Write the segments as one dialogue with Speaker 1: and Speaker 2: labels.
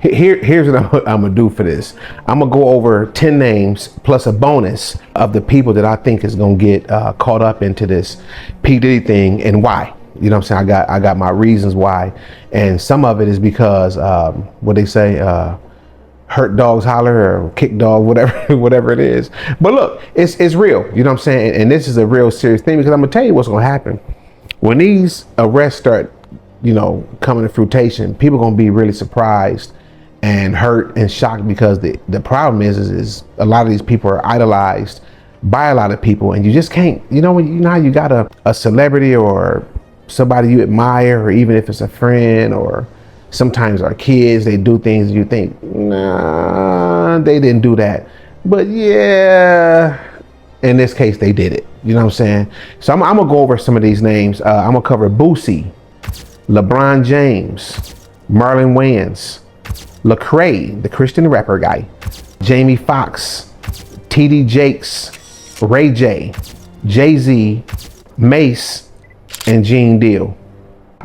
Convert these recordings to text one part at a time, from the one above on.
Speaker 1: Here's what I'm gonna do for this. I'm gonna go over 10 names plus a bonus of the people that I think is gonna get caught up into this P. Diddy thing and why. You know what I'm saying? I got my reasons why, and some of it is because what they say, hurt dogs holler or kick dog, whatever it is. But look, it's real. You know what I'm saying? And this is a real serious thing because I'm gonna tell you what's gonna happen when these arrests start, you know, coming to fruition. People gonna be really surprised and hurt and shocked because the problem is a lot of these people are idolized by a lot of people, and you just can't, you know, when you know how you got a celebrity or somebody you admire, or even if it's a friend, or sometimes our kids, they do things you think, nah, they didn't do that, but yeah, in this case they did it. You know what I'm saying? So I'm gonna go over some of these names. I'm gonna cover Boosie, LeBron James, Marlon Wayans, Lecrae, the Christian rapper guy, Jamie Foxx, TD Jakes, Ray J, Jay-Z, Mase, and Gene Deal.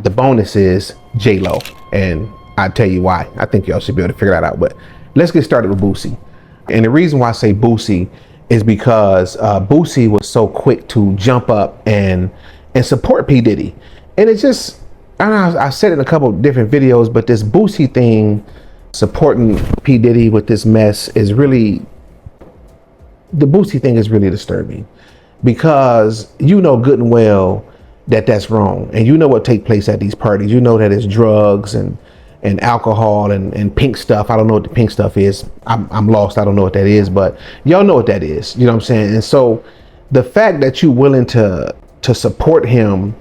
Speaker 1: The bonus is J-Lo, and I'll tell you why. I think y'all should be able to figure that out, but let's get started with Boosie. And the reason why I say Boosie is because Boosie was so quick to jump up and support P. Diddy. And it's just, I said it in a couple of different videos, but this Boosie thing, supporting P. Diddy with this mess, is really, the Boosie thing is really disturbing, because you know good and well that that's wrong, and you know what take place at these parties. You know that it's drugs and alcohol and pink stuff. I don't know what the pink stuff is. I'm lost. I don't know what that is, but y'all know what that is. You know what I'm saying? And so the fact that you're willing to support him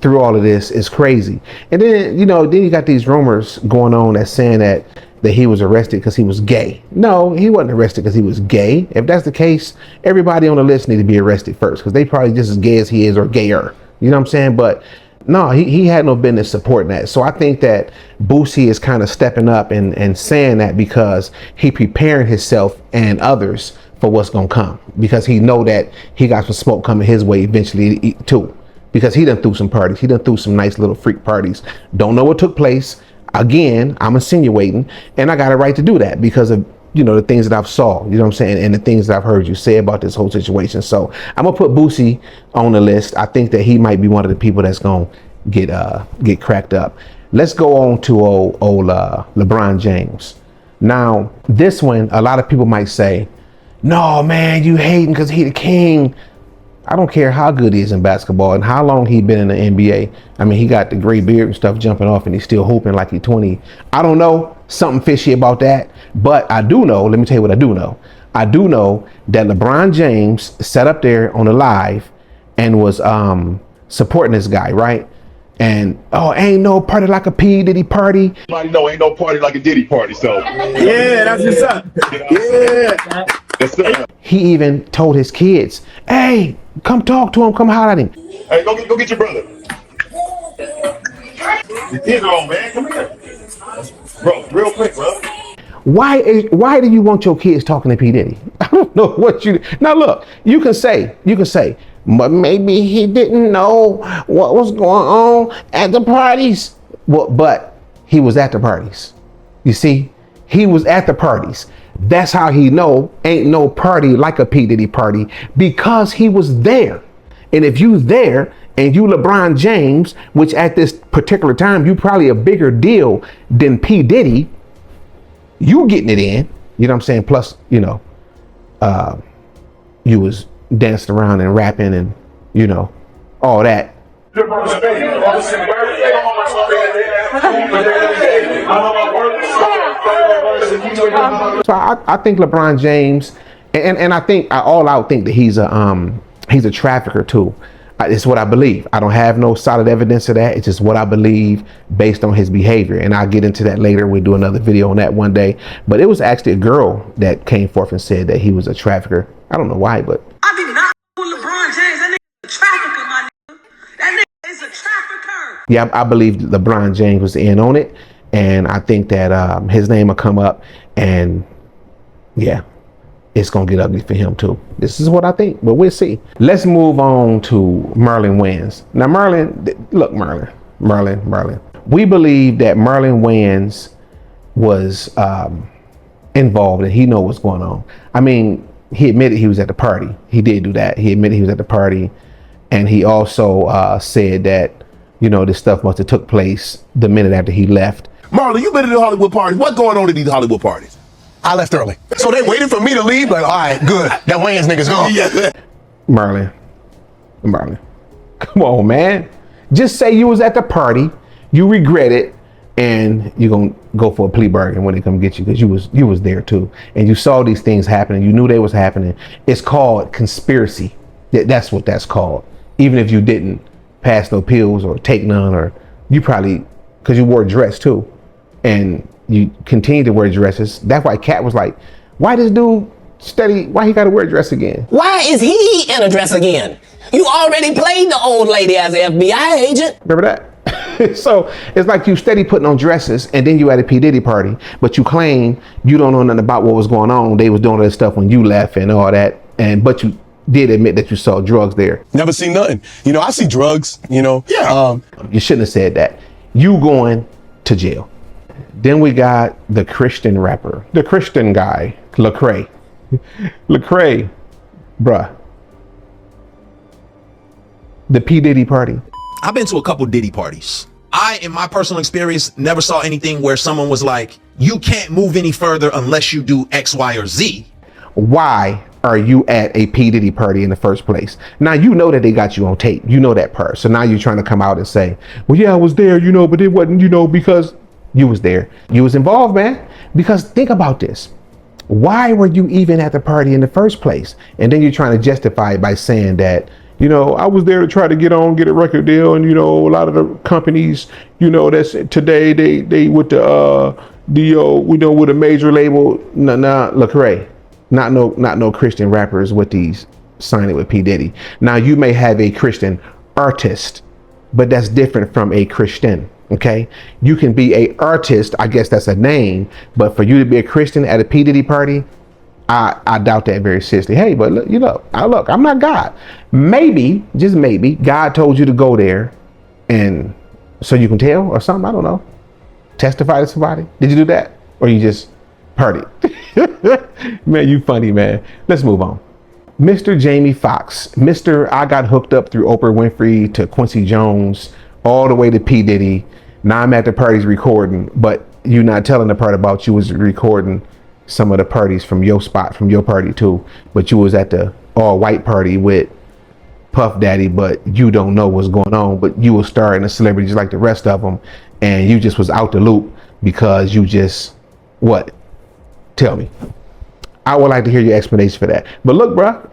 Speaker 1: through all of this is crazy. And then, you know, then you got these rumors going on that's saying that he was arrested because he was gay. No, he wasn't arrested because he was gay. If that's the case, everybody on the list need to be arrested first, because they probably just as gay as he is, or gayer. You know what I'm saying? But no, he had no business supporting that. So I think that Boosie is kind of stepping up and saying that because he preparing himself and others for what's gonna come, because he know that he got some smoke coming his way eventually too, because he done threw some parties. He done threw some nice little freak parties. Don't know what took place. Again, I'm insinuating, and I got a right to do that because of, you know, the things that I've saw, you know what I'm saying, and the things that I've heard you say about this whole situation. So I'm gonna put Boosie on the list. I think that he might be one of the people that's gonna get cracked up. Let's go on to old LeBron James. Now, this one, a lot of people might say, no, man, you hating because he the king. I don't care how good he is in basketball and how long he been in the NBA. I mean, he got the gray beard and stuff jumping off, and he's still hooping like he's 20. I don't know, something fishy about that. But I do know, let me tell you what I do know. I do know that LeBron James sat up there on the live and was supporting this guy, right? And, oh, ain't no party like a P. Diddy party.
Speaker 2: Everybody know ain't no party like a Diddy party, so.
Speaker 3: Yeah, that's what's up. Yeah.
Speaker 2: Yes, sir.
Speaker 1: He even told his kids, hey, come talk to him, come holler at him.
Speaker 2: Hey, go get your brother. The kids are on, man. Come here. Bro, real quick, bro.
Speaker 1: Why do you want your kids talking to P. Diddy? I don't know what you, now look, you can say, but maybe he didn't know what was going on at the parties. Well, but he was at the parties. You see, he was at the parties. That's how he know ain't no party like a P. Diddy party, because he was there. And if you there and you LeBron James, which at this particular time, you probably a bigger deal than P. Diddy, you getting it in, you know what I'm saying? Plus, you know, you was dancing around and rapping and, you know, all that. So I think LeBron James, and I think I all out think that he's a trafficker too. It's what I believe. I don't have no solid evidence of that. It's just what I believe based on his behavior. And I'll get into that later. We'll do another video on that one day. But it was actually a girl that came forth and said that he was a trafficker. I don't know why, but
Speaker 4: I did not with LeBron James. That nigga is a trafficker, my nigga. That nigga is a trafficker.
Speaker 1: Yeah, I believe LeBron James was in on it. And I think that his name will come up, and yeah, it's gonna get ugly for him too. This is what I think, but we'll see. Let's move on to Marlon Wayans. Now, Marlon. We believe that Marlon Wayans was involved and he know what's going on. I mean, he admitted he was at the party. He did do that. He admitted he was at the party, and he also said that, you know, this stuff must have took place the minute after he left.
Speaker 3: Marlon, you been to the Hollywood parties. What's going on at these Hollywood parties?
Speaker 5: I left early. So they waited for me to leave? Like, all right, good. That Wayans nigga's gone.
Speaker 3: Yeah.
Speaker 1: Marlon, come on, man. Just say you was at the party, you regret it, and you're gonna go for a plea bargain when they come get you, because you was there too, and you saw these things happening. You knew they was happening. It's called conspiracy. That's what that's called. Even if you didn't pass no pills or take none, or you probably, because you wore a dress too, and you continue to wear dresses. That's why Cat was like, why this dude steady, why he gotta wear a dress again?
Speaker 6: Why is he in a dress again? You already played the old lady as an FBI agent.
Speaker 1: Remember that? So it's like you steady putting on dresses, and then you at a P. Diddy party, but you claim you don't know nothing about what was going on. They was doing all this stuff when you left and all that, but you did admit that you saw drugs there.
Speaker 5: Never seen nothing. You know, I see drugs, you know.
Speaker 3: Yeah.
Speaker 1: You shouldn't have said that. You going to jail. Then we got the Christian rapper, the Christian guy, Lecrae. Lecrae, bruh. The P. Diddy party.
Speaker 7: I've been to a couple Diddy parties. I, in my personal experience, never saw anything where someone was like, you can't move any further unless you do X, Y, or Z.
Speaker 1: Why are you at a P. Diddy party in the first place? Now, you know that they got you on tape. You know that part. So now you're trying to come out and say, well, yeah, I was there, you know, but it wasn't, you know, because you was there. You was involved, man. Because think about this. Why were you even at the party in the first place? And then you're trying to justify it by saying that, you know, I was there to try to get a record deal, and you know, a lot of the companies, you know, that's today they with the you know, with a major label. Nah, Lecrae, not no Christian rappers with these signing with P. Diddy. Now you may have a Christian artist, but that's different from a Christian. Okay, you can be a artist, I guess that's a name, but for you to be a Christian at a P. Diddy party, I doubt that very seriously. Hey, but look, you know, look, I'm not God. Maybe, just maybe, God told you to go there, and so you can tell or something. I don't know. Testify to somebody. Did you do that, or you just partied? Man, you funny, man. Let's move on. Mr. Jamie Foxx, Mr. I got hooked up through Oprah Winfrey to Quincy Jones, all the way to P. Diddy. Now I'm at the parties recording, but you're not telling the part about you was recording some of the parties from your spot, from your party too, but you was at the all white party with Puff Daddy, but you don't know what's going on, but you was starring a celebrity just like the rest of them, and you just was out the loop because you just, what? Tell me. I would like to hear your explanation for that. But look, bruh,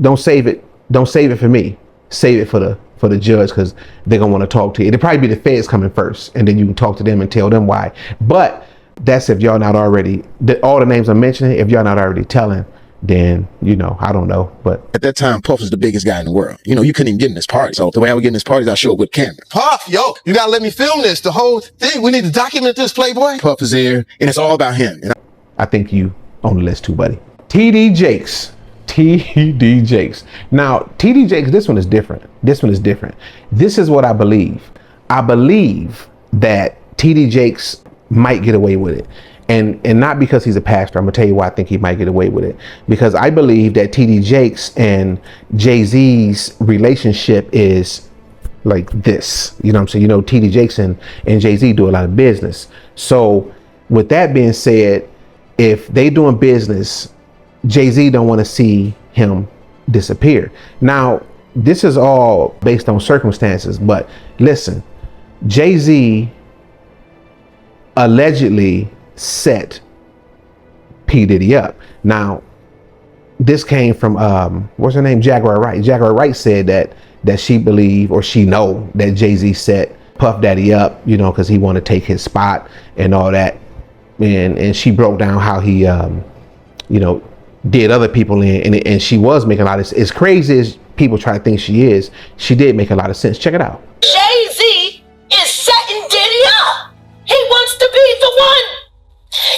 Speaker 1: don't save it. Don't save it for me. Save it for the judge, because they're gonna want to talk to you. It'll probably be the feds coming first, and then you can talk to them and tell them why. But that's if y'all not already, all the names I'm mentioning, if y'all not already telling, then, you know, I don't know. But
Speaker 8: at that time, Puff was the biggest guy in the world. You know, you couldn't even get in this party. So the way I would get in this party is I show up with camera.
Speaker 5: Puff, yo, you gotta let me film this. The whole thing. We need to document this, Playboy.
Speaker 8: Puff is there, and it's all about him. And
Speaker 1: I think you on the list too, buddy. TD Jakes. TD Jakes. Now, TD Jakes, this one is different. This one is different. This is what I believe. I believe that TD Jakes might get away with it. And not because he's a pastor. I'm gonna tell you why I think he might get away with it. Because I believe that TD Jakes and Jay-Z's relationship is like this. You know what I'm saying? You know, TD Jakes and Jay-Z do a lot of business. So with that being said, if they doing business, Jay-Z don't want to see him disappear. Now, this is all based on circumstances, but listen, Jay-Z allegedly set P. Diddy up. Now, this came from what's her name? Jaguar Wright. Jaguar Wright said that she believe, or she know, that Jay-Z set Puff Daddy up, you know, because he want to take his spot and all that. And she broke down how he you know, did other people in, and she was making a lot of, as crazy as people try to think she is, she did make a lot of sense. Check it out.
Speaker 6: Jay-Z is setting Diddy up. He wants to be the one.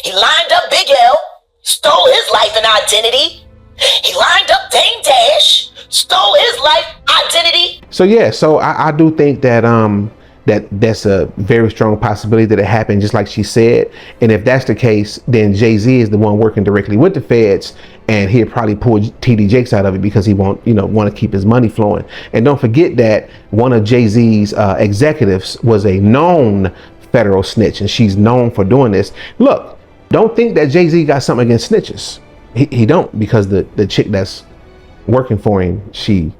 Speaker 6: He lined up Big L, stole his life and identity. He lined up Dame Dash, stole his life identity.
Speaker 1: So yeah, so I do think that that's a very strong possibility that it happened just like she said. And if that's the case, then Jay-Z is the one working directly with the feds, and he'll probably pull TD Jakes out of it because he want to keep his money flowing. And don't forget that one of Jay-Z's executives was a known federal snitch, and she's known for doing this. Look, don't think that Jay-Z got something against snitches. He don't, because the chick that's working for him, she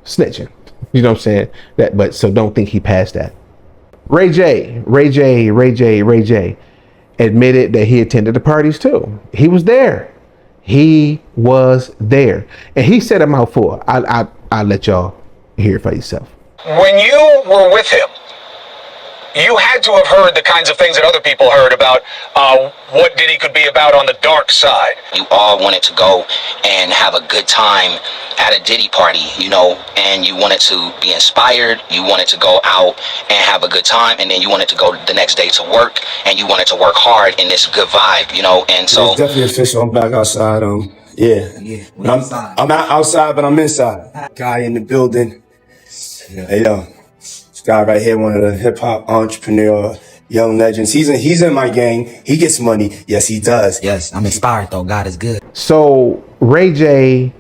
Speaker 1: snitching. You know what I'm saying? But so don't think he passed that. Ray J admitted that he attended the parties too. He was there. He was there, and he said a mouthful. I'll let y'all hear it for yourself.
Speaker 9: When you were with him, you had to have heard the kinds of things that other people heard about what Diddy could be about on the dark side.
Speaker 6: You all wanted to go and have a good time at a Diddy party, and you wanted to be inspired. You wanted to go out and have a good time, and then you wanted to go the next day to work, and you wanted to work hard in this good vibe, and so...
Speaker 10: It's definitely official. I'm back outside. Yeah. I'm not outside, but I'm inside. Guy in the building. Hey, yo. This guy right here, one of the hip-hop entrepreneur young legends. He's in my gang. He gets money. Yes, he does.
Speaker 11: Yes, I'm inspired, though. God is good.
Speaker 1: So Ray J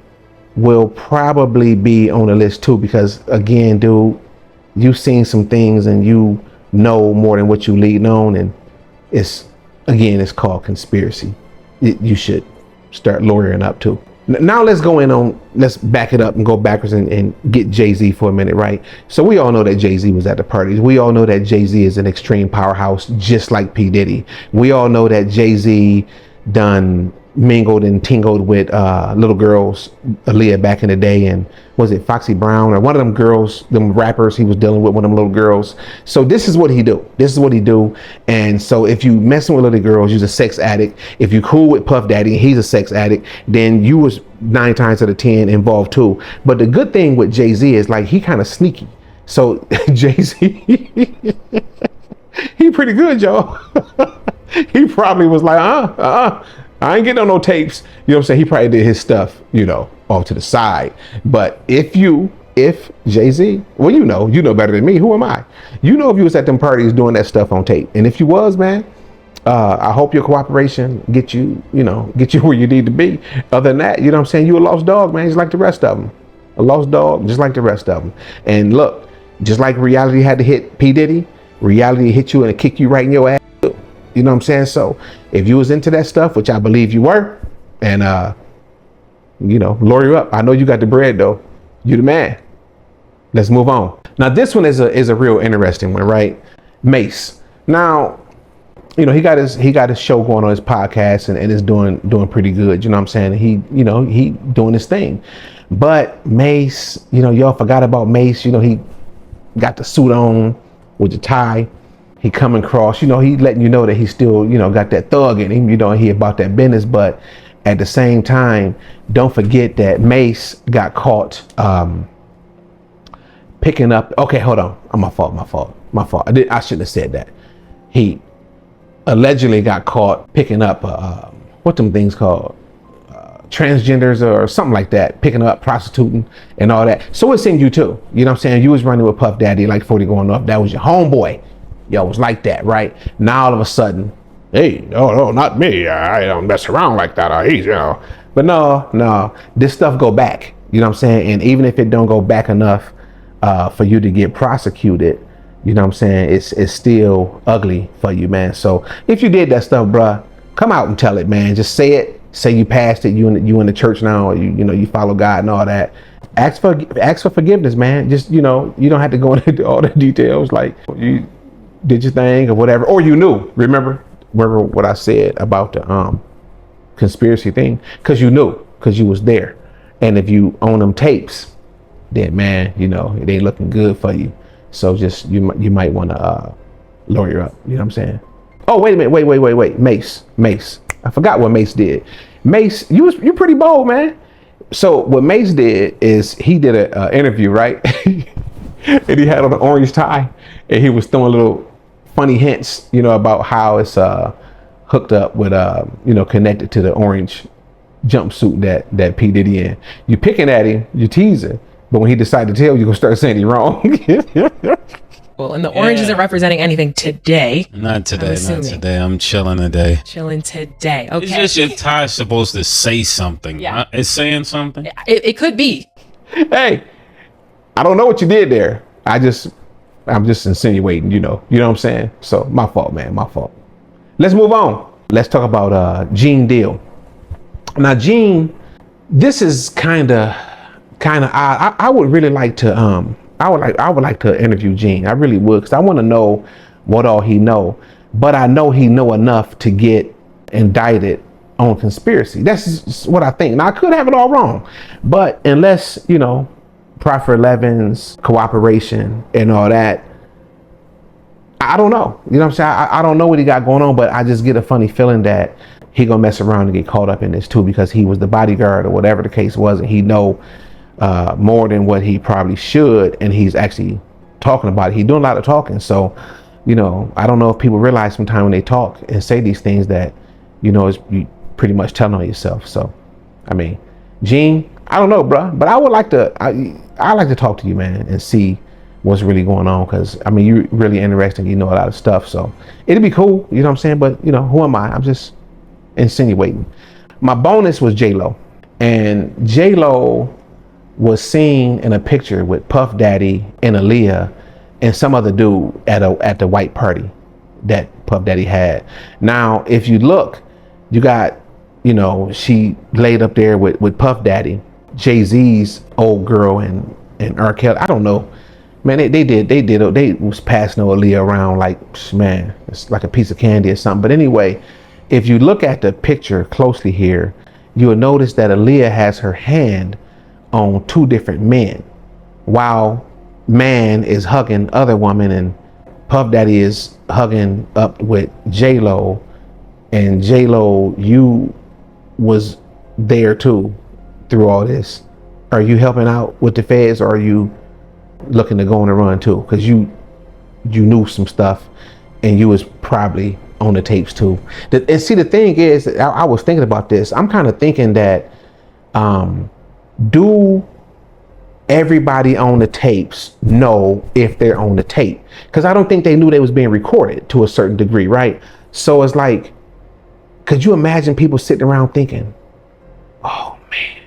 Speaker 1: will probably be on the list too, because again, dude, you've seen some things and you know more than what you lead on, and it's called conspiracy. You should start lawyering up too. Now let's back it up and go backwards and get Jay-Z for a minute, right? So we all know that Jay-Z was at the parties. We all know that Jay-Z is an extreme powerhouse, just like P. Diddy. We all know that Jay-Z done mingled and tingled with little girls, Aaliyah back in the day, and was it Foxy Brown or one of them girls, them rappers, he was dealing with one of them little girls. So this is what he do. And so if you messing with little girls, you're a sex addict. If you cool with Puff Daddy, he's a sex addict, then you was 9 times out of 10 involved too. But the good thing with Jay-Z is like he kind of sneaky. So Jay-Z, he pretty good, y'all. He probably was like, I ain't getting on no tapes. You know what I'm saying? He probably did his stuff, off to the side. But if Jay-Z, well, you know better than me. Who am I? If you was at them parties doing that stuff on tape. And if you was, man, I hope your cooperation get you where you need to be. Other than that, you know what I'm saying? You a lost dog, man, just like the rest of them. A lost dog, just like the rest of them. And look, just like reality had to hit P. Diddy, reality hit you and kick you right in your ass. You know what I'm saying? So if you was into that stuff, which I believe you were, and lawyer up. I know you got the bread though. You the man. Let's move on. Now this one is a real interesting one, right? Mase. Now, he got his show going on his podcast, and it's doing pretty good. You know what I'm saying? He doing his thing. But Mase, y'all forgot about Mase. He got the suit on with the tie. He coming across, he letting you know that he still, got that thug in him, he about that business. But at the same time, don't forget that Mase got caught picking up. Okay, hold on. My fault. I shouldn't have said that. He allegedly got caught picking up, what them things called? Transgenders or something like that, picking up, prostituting and all that. So it's in you too. You know what I'm saying? You was running with Puff Daddy like 40 going off. That was your homeboy. Y'all was like that, right? Now all of a sudden, hey, no, not me. I don't mess around like that. But no, this stuff go back. You know what I'm saying? And even if it don't go back enough for you to get prosecuted, you know what I'm saying? It's still ugly for you, man. So if you did that stuff, bruh, come out and tell it, man. Just say it. Say you passed it. You in the church now, or you follow God and all that. Ask for forgiveness, man. Just you don't have to go into all the details. Like you did your thing or whatever, or you knew. Remember what I said about the conspiracy thing? Because you knew, because you was there. And if you own them tapes, then man, it ain't looking good for you. So just you might want to lawyer up. You know what I'm saying? Oh, wait a minute. Wait. Mase. I forgot what Mase did. Mase, you pretty bold, man. So what Mase did is he did an interview, right? And he had on an orange tie, and he was throwing little funny hints, about how it's hooked up with connected to the orange jumpsuit that P. Diddy in. You picking at him, you teasing, but when he decide to tell you, gonna start saying he wrong.
Speaker 12: Well, and the orange isn't representing anything today.
Speaker 13: Not today, not today. I'm chilling today.
Speaker 12: Chilling today. Okay.
Speaker 13: It's just your tie's supposed to say something.
Speaker 12: Yeah.
Speaker 13: It's saying something.
Speaker 12: It could be.
Speaker 1: Hey, I don't know what you did there. I'm just insinuating, you know what I'm saying? So my fault, man, my fault. Let's move on. Let's talk about Gene Deal. Now, Gene, this is kind of odd. I would really like to I would like to interview Gene. I really would, because I want to know what all he know. But I know he know enough to get indicted on conspiracy. That's what I think. Now, I could have it all wrong, but unless, you know, Profit 11's cooperation and all that, I don't know. You know what I'm saying? I don't know what he got going on, but I just get a funny feeling that he gonna mess around and get caught up in this too, because he was the bodyguard or whatever the case was, and he know more than what he probably should, and he's actually talking about it. He's doing a lot of talking. So, you know, I don't know if people realize sometimes when they talk and say these things that, you know, is you pretty much telling on yourself. So, I mean, Gene, I don't know, bro, but I would like to, I like to talk to you, man, and see what's really going on, because I mean, you're really interesting. You know a lot of stuff, so it'd be cool. You know what I'm saying? But you know, who am I? I'm just insinuating. My bonus was J-Lo, and J-Lo was seen in a picture with Puff Daddy and Aaliyah and some other dude at the white party that Puff Daddy had. Now, if you look, you got, you know, she laid up there with Puff Daddy, Jay-Z's old girl, and R. Kelly. I don't know, man. They was passing Aaliyah around like, man, it's like a piece of candy or something. But anyway, if you look at the picture closely here, you will notice that Aaliyah has her hand on two different men, while man is hugging other woman, and Puff Daddy is hugging up with J-Lo. And J-Lo, you was there too through all this. Are you helping out with the feds, or are you looking to go on a run too? Because you knew some stuff, and you was probably on the tapes too. And see, the thing is, I was thinking about this. I'm kind of thinking that, do everybody on the tapes know if they're on the tape? Because I don't think they knew they was being recorded to a certain degree, right? So it's like, could you imagine people sitting around thinking, oh man,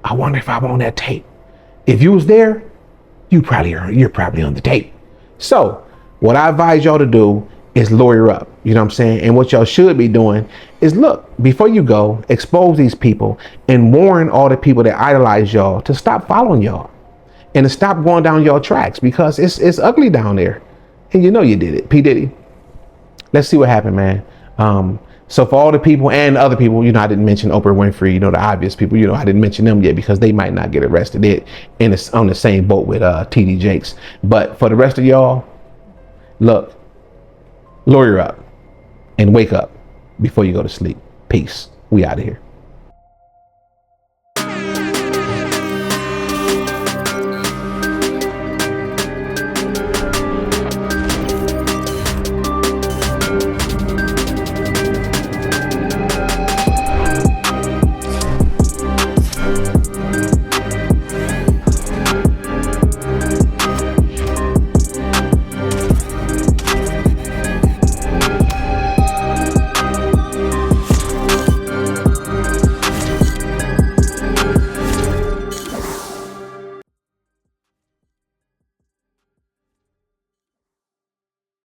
Speaker 1: I wonder if I'm on that tape. If you was there, you're probably on the tape. So what I advise y'all to do is lawyer up. You know what I'm saying? And what y'all should be doing is, look, before you go, expose these people and warn all the people that idolize y'all to stop following y'all and to stop going down y'all tracks, because it's ugly down there. And you know you did it. P. Diddy. Let's see what happened, man. So for all the people and other people, you know, I didn't mention Oprah Winfrey, you know, the obvious people, you know, I didn't mention them yet because they might not get arrested. They're on the same boat with TD Jakes. But for the rest of y'all, look, lawyer up and wake up before you go to sleep. Peace. We out of here.